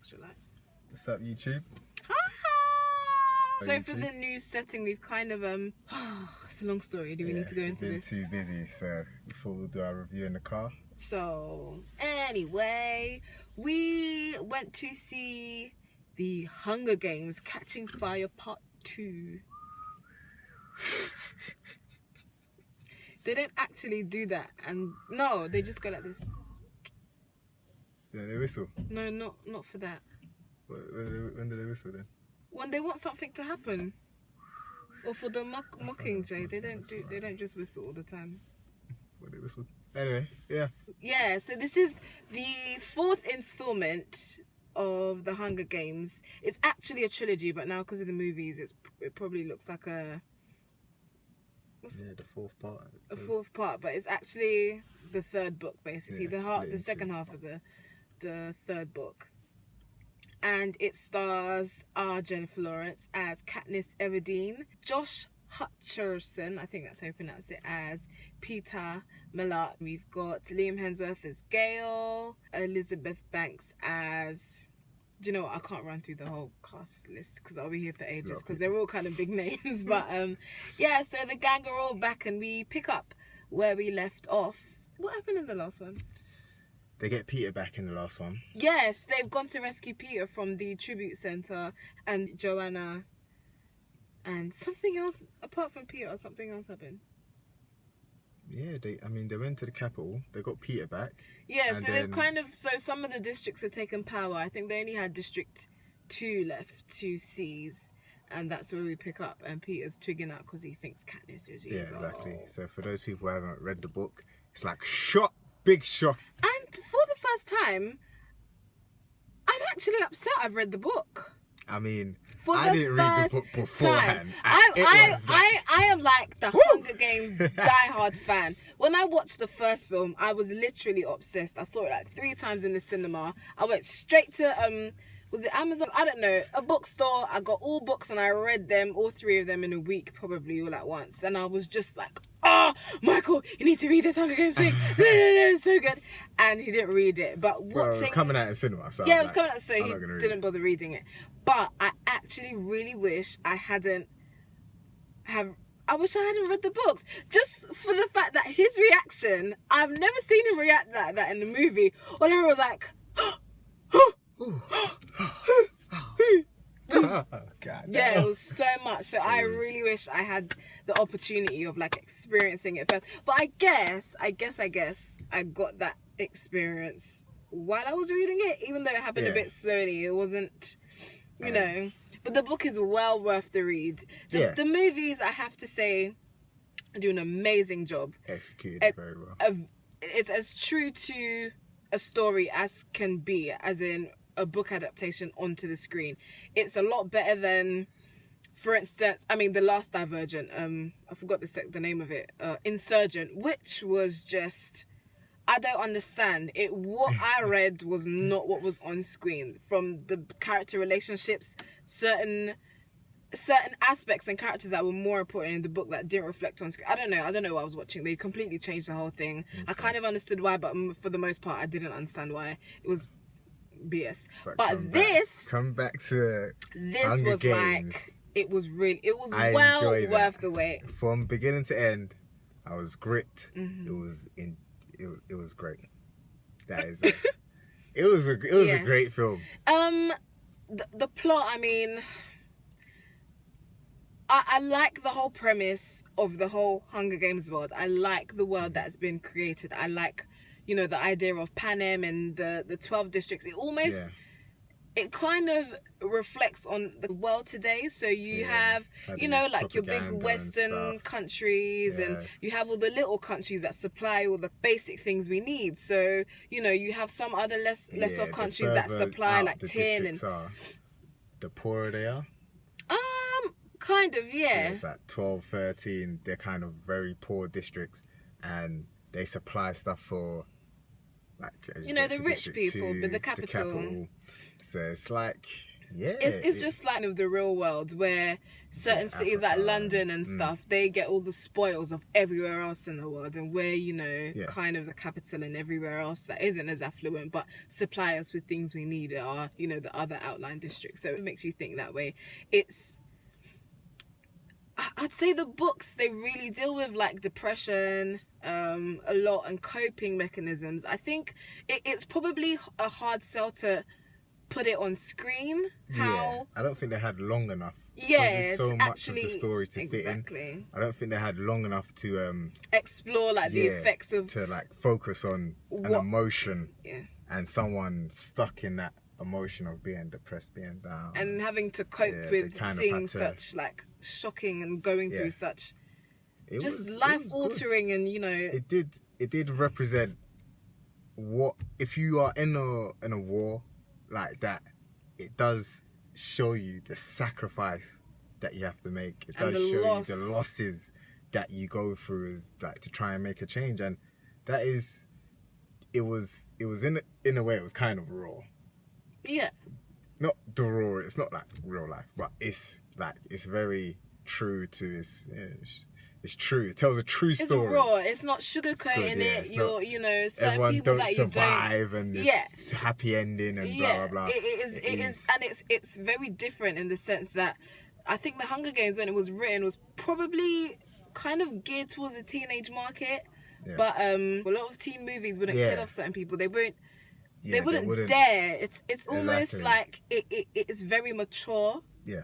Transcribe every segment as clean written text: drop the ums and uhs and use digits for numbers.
extra light. What's up, YouTube? So for the new setting, we've kind of it's a long story. Do we need to go into this? Too busy, so before we'll do our review in the car. So anyway, we went to see the Hunger Games: Catching Fire Part 2. They don't actually do that, and no, they just go like this. Yeah, they whistle. No, not for that. When do they whistle then? When they want something to happen, or for the Mockingjay, they don't just whistle all the time. Well, they whistled. Anyway, yeah. Yeah, so this is the 4th installment of the Hunger Games. It's actually a trilogy, but now because of the movies, it probably looks like the 4th part. A 4th part, but it's actually the 3rd book, basically. Yeah, the second half of the 3rd book. And it stars Jennifer Lawrence as Katniss Everdeen, Josh Hutcherson, I think that's how you pronounce it, as Peter Millard. We've got Liam Hemsworth as Gale, Elizabeth Banks as... Do you know what? I can't run through the whole cast list because I'll be here for ages because they're all kind of big names. But yeah, so the gang are all back and we pick up where we left off. What happened in the last one? They get Peter back in the last one. Yes, they've gone to rescue Peter from the tribute centre, and Joanna and something else apart from Peter. Something else happened. Yeah, they went to the capital. They got Peter back. Yeah, so they've so some of the districts have taken power. I think they only had District 2 left to seize, and that's where we pick up. And Peter's twigging out because he thinks Katniss is evil. Yeah, exactly. So for those people who haven't read the book, it's like big shock. And for the first time, I'm actually upset I've read the book. I mean, I didn't read the book beforehand. I am like the Hunger Games diehard fan. When I watched the first film, I was literally obsessed. I saw it like 3 times in the cinema. I went straight to was it Amazon? I don't know, a bookstore. I got all books and I read them, all 3 of them in a week, probably all at once. And I was just like, Michael, you need to read this Hunger Games thing. No, it's so good. And he didn't read it. But watching... Well, it was coming out in cinema. So yeah, it was coming out, so he didn't bother reading it. But I actually really wish I hadn't I wish I hadn't read the books. Just for the fact that his reaction, I've never seen him react like that in the movie. When I was like... Oh, God, yeah, it was so much. So I really wish I had the opportunity of like experiencing it first. But I guess I got that experience while I was reading it, even though it happened a bit slowly. It wasn't, you know. But the book is well worth the read. The movies, I have to say, do an amazing job. Executed very well. It's as true to a story as can be, as in a book adaptation onto the screen. It's a lot better than, for instance, the last Divergent, I forgot the name of it, Insurgent, which was just, I don't understand it. What I read was not what was on screen, from the character relationships, certain aspects and characters that were more important in the book that didn't reflect on screen. I don't know what I was watching. They completely changed the whole thing. I kind of understood why, but for the most part I didn't understand why. It was BS. But this come back to this Hunger was Games. like it was well worth the wait. From beginning to end, I was gripped. Mm-hmm. It was great. That is it was a great film. The plot, I like the whole premise of the whole Hunger Games world. I like the world that's been created. I like, the idea of Panem and the 12 districts. It almost, it kind of reflects on the world today. So you have, like your big Western countries, and you have all the little countries that supply all the basic things we need. So, you have some other less off countries that supply like tin and... The poorer they are? Kind of, yeah. It's like 12, 13, they're kind of very poor districts, and they supply stuff for, like, the rich people, but the capital. So it's like, Yeah, it's just like of the real world where certain cities like Africa, London and stuff, they get all the spoils of everywhere else in the world, and we're, you know, Yeah. kind of the capital, and everywhere else that isn't as affluent but supply us with things we need are, you know, the other outlying districts. So it makes you think that way. I'd say the books, they really deal with like depression a lot, and coping mechanisms. I think it's probably a hard sell to put it on screen. Yeah, I don't think they had long enough. Yeah, there's so it's much actually, of the story to fit in. I don't think they had long enough to explore like the effects of, to like focus on an emotion, and someone stuck in that emotion of being depressed, being down, and having to cope with seeing such like shocking and going through such life altering, and you know, it did represent what if you are in a war like that. It does show you the sacrifice that you have to make. It does show you the losses that you go through as like to try and make a change, and that is it was in a way it was kind of raw. Yeah. Not the raw, it's not like real life, but it's like it's very true to it's true. It tells a true story. It's raw. It's not sugarcoating it. You're, you know, certain everyone people don't that survive and it's happy ending and blah blah blah. It is, and it's very different in the sense that I think The Hunger Games, when it was written, was probably kind of geared towards the teenage market. Yeah. But a lot of teen movies wouldn't kill off certain people. They won't. They wouldn't dare. It's almost like it's very mature. Yeah.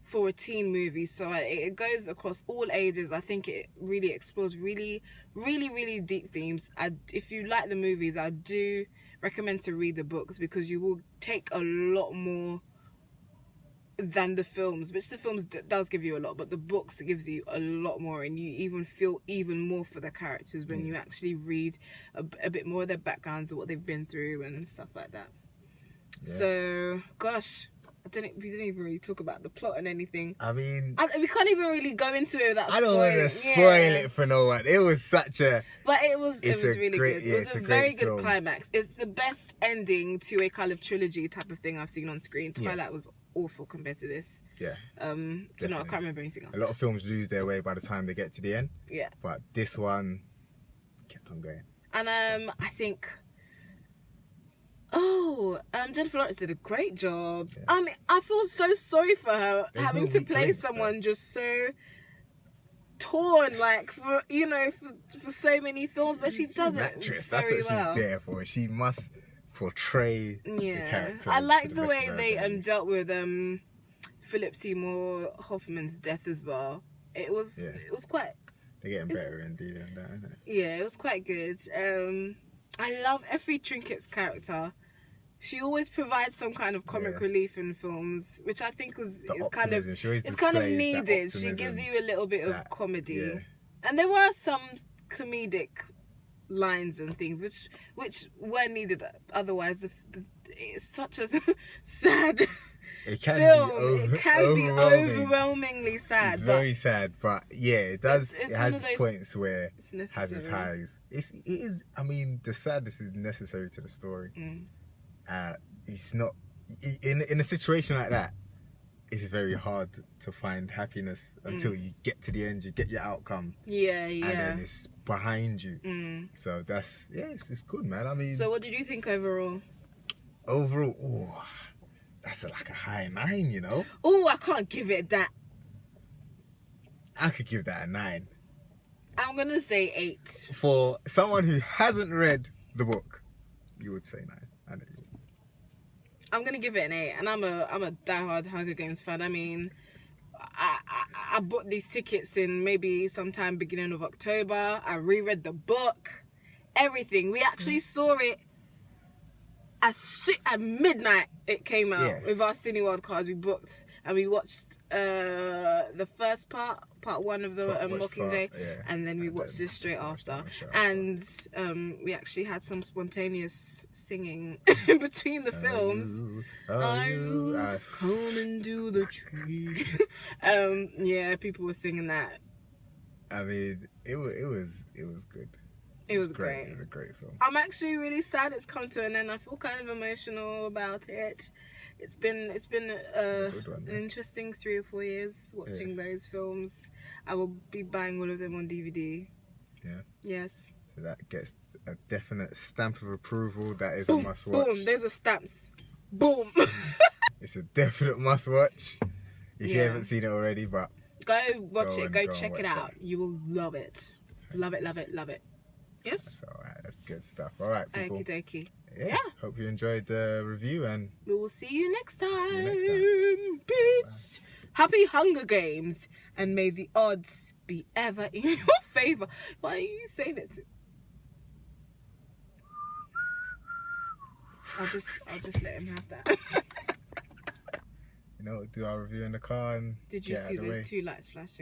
For a teen movie, so it goes across all ages. I think it really explores really, really, really deep themes. If you like the movies, I do recommend to read the books, because you will take a lot more than the films, which the films does give you a lot, but the books gives you a lot more, and you even feel even more for the characters when you actually read a bit more of their backgrounds and what they've been through and stuff like that. Yeah. So, gosh, we didn't even really talk about the plot and anything. I mean, we can't even really go into it without spoiling. I don't want to spoil it for no one. It was such a... But it was really good. It was a very good climax. It's the best ending to a kind of trilogy type of thing I've seen on screen. Twilight was awful compared to this. Yeah. I can't remember anything else. A lot of films lose their way by the time they get to the end. Yeah. But this one kept on going. And I think... Jennifer Lawrence did a great job. Yeah. I mean, I feel so sorry for her having to play someone just so torn, like, for so many films, but she does it very well. That's what she's there for. She must portray the character. I like the way they dealt with Philip Seymour Hoffman's death as well. It was quite... They're getting better in dealing with that, isn't it? Yeah, it was quite good. I love Effie Trinket's character. She always provides some kind of comic relief in films, which I think is kind of needed. She gives you a little bit of comedy, and there were some comedic lines and things which were needed. Otherwise, it's such a sad film. It can be overwhelmingly sad. It's very sad, but it does. It has its points where it has its highs. It is. I mean, the sadness is necessary to the story. It's not in a situation like that. It's very hard to find happiness until you get to the end. You get your outcome. And then it's behind you. So that's it's good, man. I mean. So what did you think overall? That's like a high 9, you know. I can't give it that. I could give that a 9. I'm gonna say 8. For someone who hasn't read the book, you would say 9. I know you would. I'm gonna give it an 8, and I'm a diehard Hunger Games fan. I mean, I bought these tickets in maybe sometime beginning of October. I reread the book, everything. We actually saw it at midnight. It came out with our Cineworld cards. We booked and we watched the first part 1 of the Mockingjay, and then we watched this straight after. And we actually had some spontaneous singing in between the films. I come into the tree. People were singing that. I mean, it was good. It was great. It was a great film. I'm actually really sad it's come to an end. I feel kind of emotional about it. it's been Good one, an yeah. interesting 3 or 4 years watching those films. I will be buying all of them on DVD. Yeah. Yes. So that gets a definite stamp of approval. That is a Boom, must watch. boom. Those are stamps. Boom. It's a definite must watch. If you Yeah. haven't seen it already, but Go watch it. and Go and check it watch out. You will love it. Love it. Love it. Love it. Yes. That's all right. That's good stuff. All right, people. Okie dokie. Yeah. Hope you enjoyed the review, and We will see you next time. See you next time. Peace. Happy Hunger Games, and may the odds be ever in your favor. Why are you saying it? I'll just let him have that. do our review in the car and Did you get out see of the way. those 2 lights flashing?